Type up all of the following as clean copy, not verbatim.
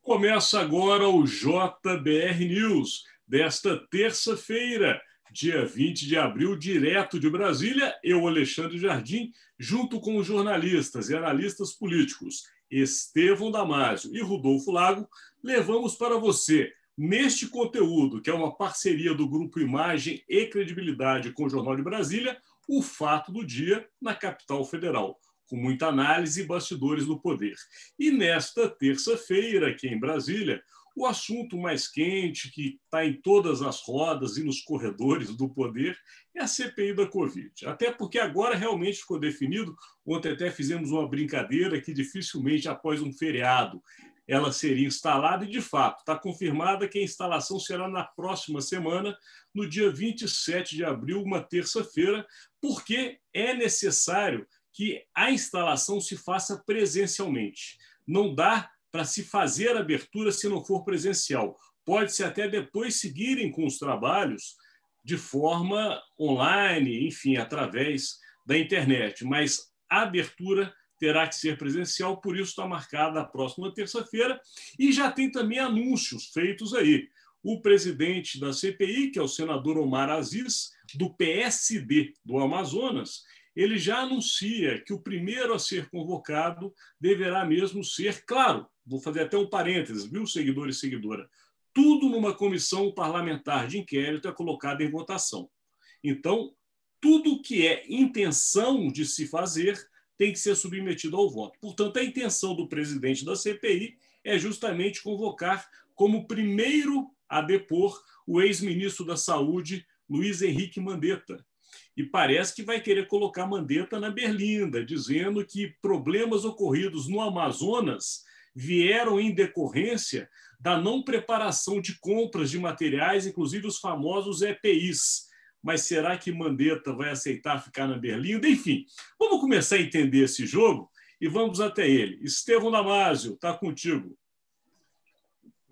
Começa agora o JBR News, desta terça-feira, dia 20 de abril, direto de Brasília. Eu, Alexandre Jardim, junto com os jornalistas e analistas políticos Estevão Damásio e Rodolfo Lago, levamos para você, neste conteúdo, que é uma parceria do Grupo Imagem e Credibilidade com o Jornal de Brasília, o fato do dia na capital federal, com muita análise e bastidores do poder. E nesta terça-feira, aqui em Brasília, o assunto mais quente, que está em todas as rodas e nos corredores do poder, é a CPI da Covid. Até porque agora realmente ficou definido, ontem até fizemos uma brincadeira que dificilmente após um feriado ela seria instalada e, de fato, está confirmada que a instalação será na próxima semana, no dia 27 de abril, uma terça-feira, porque é necessário que a instalação se faça presencialmente. Não dá para se fazer a abertura se não for presencial. Pode-se até depois seguirem com os trabalhos de forma online, enfim, através da internet, mas a abertura terá que ser presencial, por isso está marcada a próxima terça-feira, e já tem também anúncios feitos aí. O presidente da CPI, que é o senador Omar Aziz, do PSD do Amazonas, ele já anuncia que o primeiro a ser convocado deverá mesmo ser, claro, vou fazer até um parênteses, viu, seguidor e seguidora, tudo numa comissão parlamentar de inquérito é colocado em votação. Então, tudo que é intenção de se fazer tem que ser submetido ao voto. Portanto, a intenção do presidente da CPI é justamente convocar como primeiro a depor o ex-ministro da Saúde, Luiz Henrique Mandetta. E parece que vai querer colocar Mandetta na berlinda, dizendo que problemas ocorridos no Amazonas vieram em decorrência da não preparação de compras de materiais, inclusive os famosos EPIs. Mas será que Mandetta vai aceitar ficar na berlinda? Enfim, vamos começar a entender esse jogo e vamos até ele. Estevão Damásio, está contigo.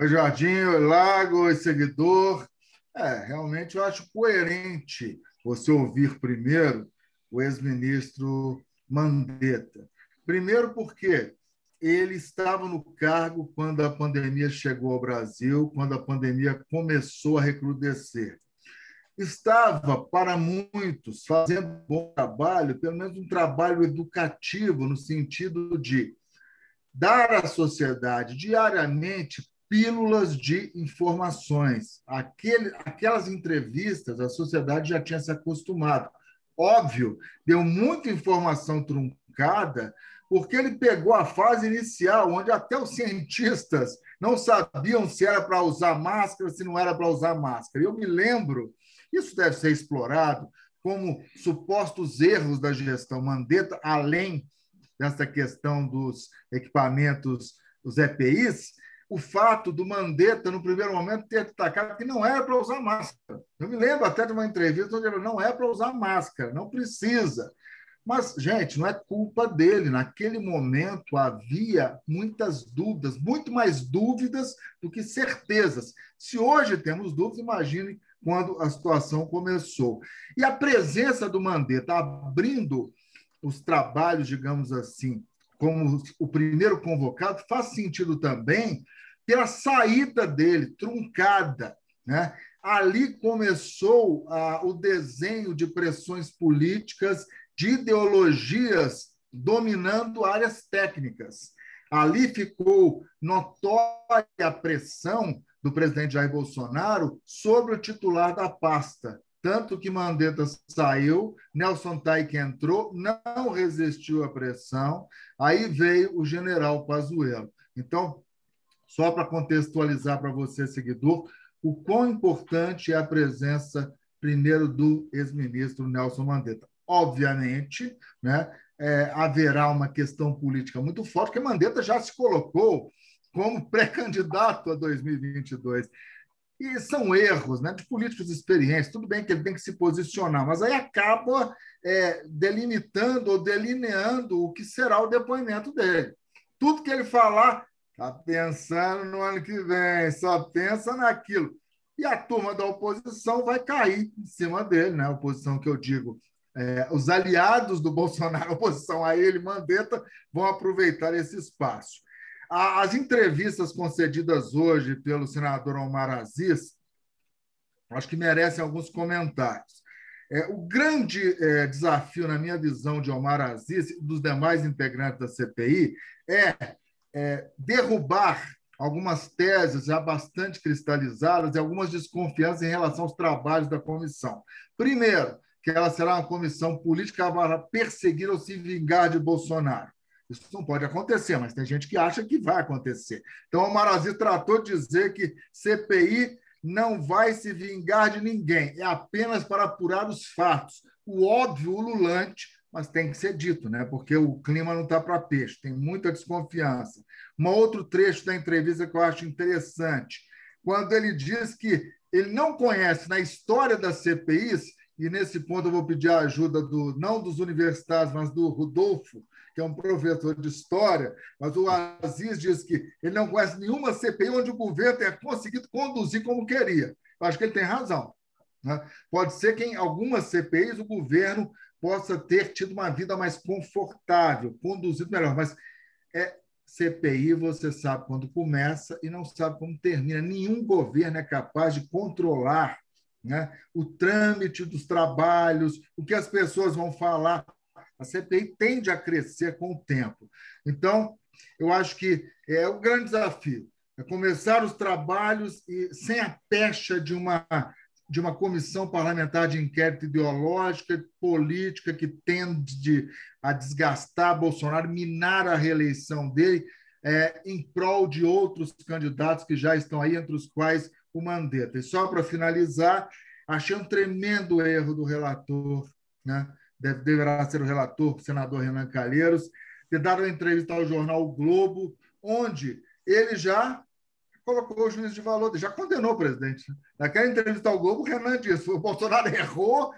Oi, Jardim, oi, Lago, oi, seguidor. Realmente eu acho coerente você ouvir primeiro o ex-ministro Mandetta. Primeiro porque ele estava no cargo quando a pandemia chegou ao Brasil, quando a pandemia começou a recrudescer. Estava, para muitos, fazendo um bom trabalho, pelo menos um trabalho educativo, no sentido de dar à sociedade diariamente pílulas de informações. Aquelas entrevistas, a sociedade já tinha se acostumado. Óbvio, deu muita informação truncada, porque ele pegou a fase inicial, onde até os cientistas não sabiam se era para usar máscara, se não era para usar máscara. Eu me lembro, isso deve ser explorado, como supostos erros da gestão Mandetta, além dessa questão dos equipamentos, os EPIs, o fato do Mandetta, no primeiro momento, ter destacado que não era para usar máscara. Eu me lembro até de uma entrevista onde ele falou, não é para usar máscara, não precisa. Mas, gente, não é culpa dele. Naquele momento havia muitas dúvidas, muito mais dúvidas do que certezas. Se hoje temos dúvidas, imagine quando a situação começou. E a presença do Mandetta abrindo os trabalhos, digamos assim, como o primeiro convocado, faz sentido também pela saída dele, truncada, né? Ali começou o desenho de pressões políticas, de ideologias dominando áreas técnicas. Ali ficou notória a pressão do presidente Jair Bolsonaro sobre o titular da pasta. Tanto que Mandetta saiu, Nelson Taik entrou, não resistiu à pressão, aí veio o general Pazuello. Então, só para contextualizar para você, seguidor, o quão importante é a presença, primeiro, do ex-ministro Nelson Mandetta. Obviamente, né, haverá uma questão política muito forte, porque Mandetta já se colocou como pré-candidato a 2022. E são erros, né, de políticos experientes. Tudo bem que ele tem que se posicionar, mas aí acaba delimitando ou delineando o que será o depoimento dele. Tudo que ele falar, está pensando no ano que vem, só pensa naquilo. E a turma da oposição vai cair em cima dele, né? A oposição que eu digo, os aliados do Bolsonaro, a oposição a ele, Mandetta, vão aproveitar esse espaço. As entrevistas concedidas hoje pelo senador Omar Aziz, acho que merecem alguns comentários. O grande desafio, na minha visão, de Omar Aziz e dos demais integrantes da CPI é derrubar algumas teses já bastante cristalizadas e algumas desconfianças em relação aos trabalhos da comissão. Primeiro, que ela será uma comissão política para perseguir ou se vingar de Bolsonaro. Isso não pode acontecer, mas tem gente que acha que vai acontecer. Então, o Omar Aziz tratou de dizer que CPI não vai se vingar de ninguém, é apenas para apurar os fatos. O óbvio, ululante, mas tem que ser dito, né? Porque o clima não está para peixe, tem muita desconfiança. Um outro trecho da entrevista que eu acho interessante, quando ele diz que ele não conhece na história das CPIs, e nesse ponto eu vou pedir a ajuda não dos universitários, mas do Rodolfo, que é um professor de história, mas o Aziz diz que ele não conhece nenhuma CPI onde o governo tenha conseguido conduzir como queria. Eu acho que ele tem razão, né? Pode ser que em algumas CPIs o governo possa ter tido uma vida mais confortável, conduzido melhor, mas CPI você sabe quando começa e não sabe como termina. Nenhum governo é capaz de controlar, né, o trâmite dos trabalhos, o que as pessoas vão falar. A CPI tende a crescer com o tempo. Então, eu acho que é o grande desafio, é começar os trabalhos e sem a pecha de uma comissão parlamentar de inquérito ideológica, política, que tende a desgastar Bolsonaro, minar a reeleição dele, em prol de outros candidatos que já estão aí, entre os quais o Mandetta. E só para finalizar, achei um tremendo erro do relator, né? Deverá ser o relator, o senador Renan Calheiros, ter dado uma entrevista ao jornal O Globo, onde ele já colocou o juízo de valor, já condenou o presidente. Naquela entrevista ao Globo, o Renan disse: o Bolsonaro errou.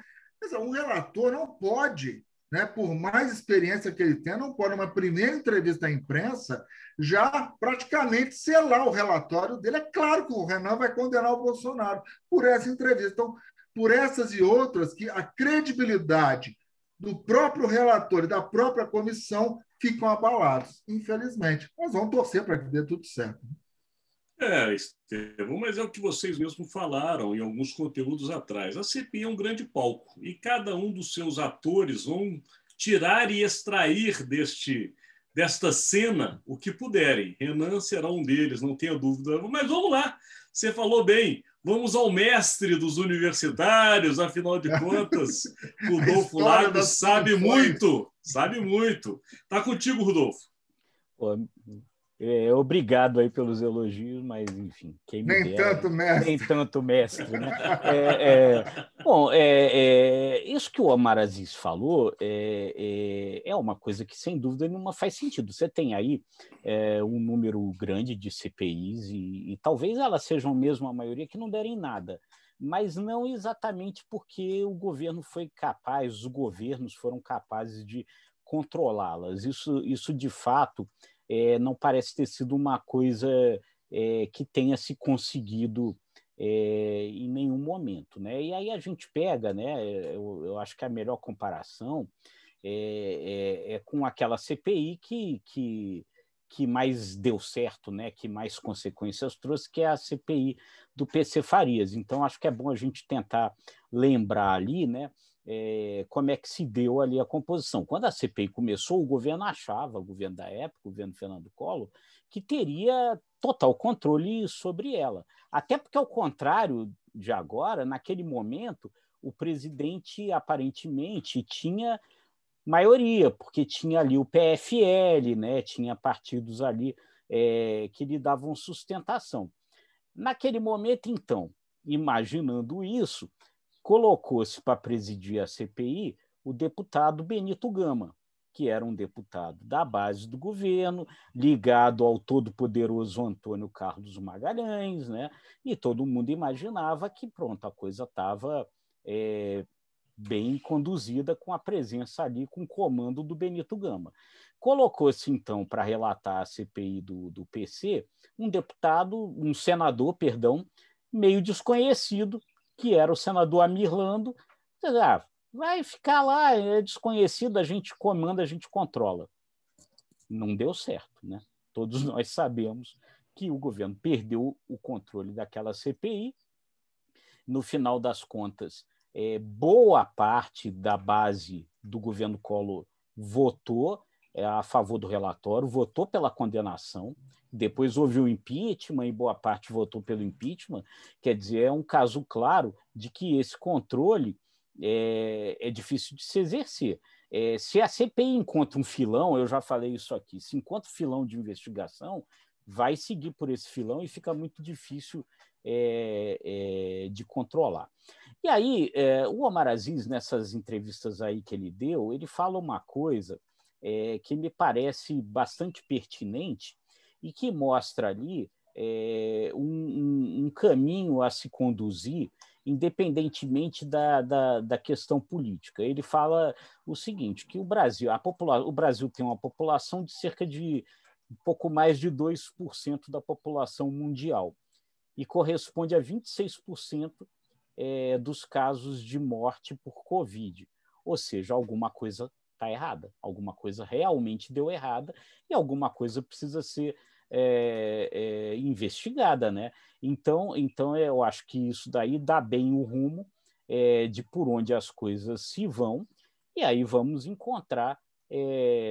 Um relator não pode, né, por mais experiência que ele tenha, não pode, numa primeira entrevista à imprensa, já praticamente selar o relatório dele. É claro que o Renan vai condenar o Bolsonaro por essa entrevista. Então, por essas e outras, que a credibilidade do próprio relator e da própria comissão ficam abalados, infelizmente. Nós vamos torcer para que dê tudo certo. Estevão, mas é o que vocês mesmos falaram em alguns conteúdos atrás. A CPI é um grande palco e cada um dos seus atores vão tirar e extrair desta cena o que puderem. Renan será um deles, não tenha dúvida. Mas vamos lá, você falou bem, vamos ao mestre dos universitários, afinal de contas, Rodolfo Lagos sabe muito, sabe muito. Está contigo, Rodolfo. Obrigado aí pelos elogios, mas, enfim, quem me nem dera, tanto mestre. Nem tanto mestre, né? Bom, isso que o Omar Aziz falou é uma coisa que, sem dúvida nenhuma, faz sentido. Você tem aí um número grande de CPIs e talvez elas sejam mesmo a maioria que não derem nada, mas não exatamente porque o governo foi capaz, os governos foram capazes de controlá-las. Isso de fato, não parece ter sido uma coisa que tenha se conseguido em nenhum momento, né? E aí a gente pega, né? Eu acho que a melhor comparação é com aquela CPI que mais deu certo, né? Que mais consequências trouxe, que é a CPI do PC Farias. Então, acho que é bom a gente tentar lembrar ali, né? Como é que se deu ali a composição. Quando a CPI começou, o governo achava, o governo da época, o governo Fernando Collor, que teria total controle sobre ela. Até porque, ao contrário de agora, naquele momento, o presidente aparentemente tinha maioria, porque tinha ali o PFL, né? Tinha partidos ali que lhe davam sustentação. Naquele momento, então, imaginando isso, colocou-se para presidir a CPI o deputado Benito Gama, que era um deputado da base do governo, ligado ao todo-poderoso Antônio Carlos Magalhães, né? E todo mundo imaginava que, pronto, a coisa estava bem conduzida com a presença ali, com o comando do Benito Gama. Colocou-se, então, para relatar a CPI do PC, um senador, meio desconhecido, que era o senador Amir Lando. Vai ficar lá, é desconhecido, a gente comanda, a gente controla. Não deu certo, né? Todos nós sabemos que o governo perdeu o controle daquela CPI. No final das contas, boa parte da base do governo Collor votou a favor do relatório, votou pela condenação, depois houve o impeachment e boa parte votou pelo impeachment. Quer dizer, é um caso claro de que esse controle é difícil de se exercer. Se a CPI encontra um filão, eu já falei isso aqui, se encontra um filão de investigação, vai seguir por esse filão e fica muito difícil de controlar. E aí, o Omar Aziz, nessas entrevistas aí que ele deu, ele fala uma coisa que me parece bastante pertinente e que mostra ali um caminho a se conduzir, independentemente da questão política. Ele fala o seguinte, que o Brasil tem uma população de cerca de um pouco mais de 2% da população mundial e corresponde a 26% dos casos de morte por Covid. Ou seja, alguma coisa está errada, alguma coisa realmente deu errada e alguma coisa precisa ser investigada, né? Então, eu acho que isso daí dá bem o rumo de por onde as coisas se vão, e aí vamos encontrar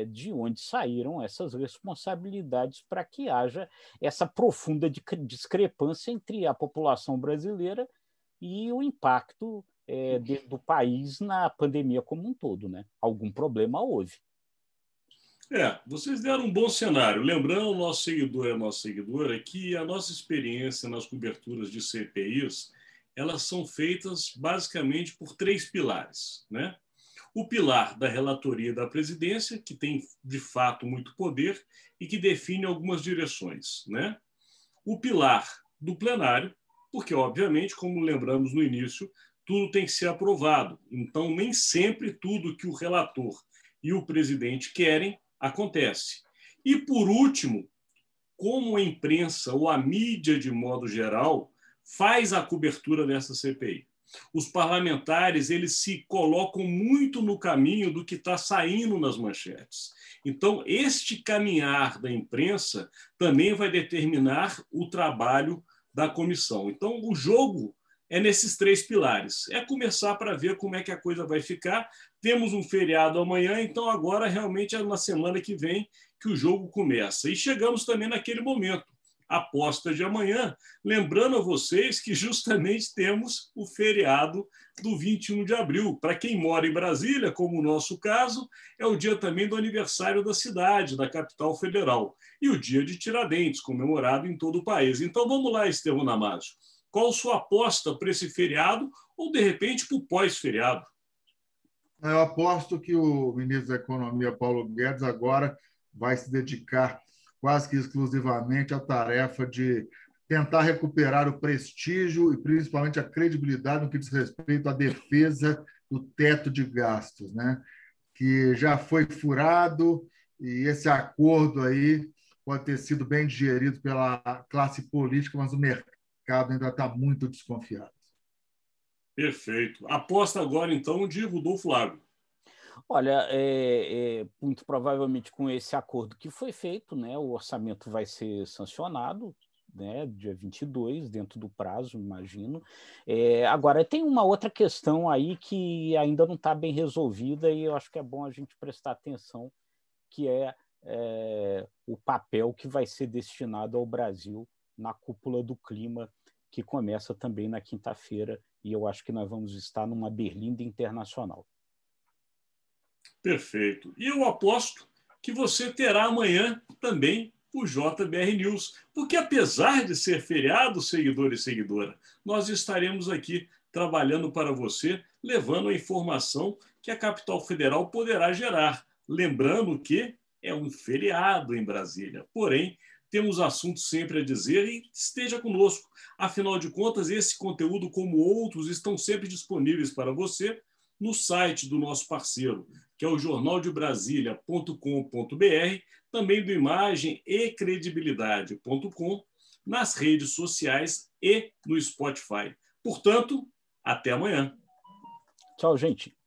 de onde saíram essas responsabilidades para que haja essa profunda discrepância entre a população brasileira e o impacto do país na pandemia como um todo, né? Algum problema houve. Vocês deram um bom cenário. Lembrando ao nosso seguidor e a nossa seguidora que a nossa experiência nas coberturas de CPIs, elas são feitas basicamente por 3 pilares, né? O pilar da relatoria da presidência, que tem, de fato, muito poder e que define algumas direções, né? O pilar do plenário, porque, obviamente, como lembramos no início, tudo tem que ser aprovado. Então, nem sempre tudo que o relator e o presidente querem acontece. E, por último, como a imprensa ou a mídia, de modo geral, faz a cobertura dessa CPI. Os parlamentares, eles se colocam muito no caminho do que está saindo nas manchetes. Então, este caminhar da imprensa também vai determinar o trabalho da comissão. Então, o jogo é nesses 3 pilares. É começar para ver como é que a coisa vai ficar. Temos um feriado amanhã, então agora realmente é na semana que vem que o jogo começa. E chegamos também naquele momento, aposta de amanhã, lembrando a vocês que justamente temos o feriado do 21 de abril. Para quem mora em Brasília, como o nosso caso, é o dia também do aniversário da cidade, da capital federal, e o dia de Tiradentes, comemorado em todo o país. Então vamos lá, Estevão Damasio. Qual a sua aposta para esse feriado ou, de repente, para o pós-feriado? Eu aposto que o ministro da Economia, Paulo Guedes, agora vai se dedicar quase que exclusivamente à tarefa de tentar recuperar o prestígio e, principalmente, a credibilidade no que diz respeito à defesa do teto de gastos, né? Que já foi furado e esse acordo aí pode ter sido bem digerido pela classe política, mas o mercado ainda está muito desconfiado. Perfeito. Aposta agora, então, de Rodolfo Lago. Olha, muito provavelmente com esse acordo que foi feito, né, o orçamento vai ser sancionado, né, dia 22, dentro do prazo, imagino. Agora, tem uma outra questão aí que ainda não está bem resolvida e eu acho que é bom a gente prestar atenção, que é o papel que vai ser destinado ao Brasil na cúpula do clima, que começa também na quinta-feira, e eu acho que nós vamos estar numa berlinda internacional. Perfeito. E eu aposto que você terá amanhã também o JBR News, porque apesar de ser feriado, seguidor e seguidora, nós estaremos aqui trabalhando para você, levando a informação que a capital federal poderá gerar. Lembrando que é um feriado em Brasília, porém, temos assuntos sempre a dizer e esteja conosco. Afinal de contas, esse conteúdo, como outros, estão sempre disponíveis para você no site do nosso parceiro, que é o jornaldebrasilia.com.br, também do Imagem e Credibilidade.com, nas redes sociais e no Spotify. Portanto, até amanhã. Tchau, gente.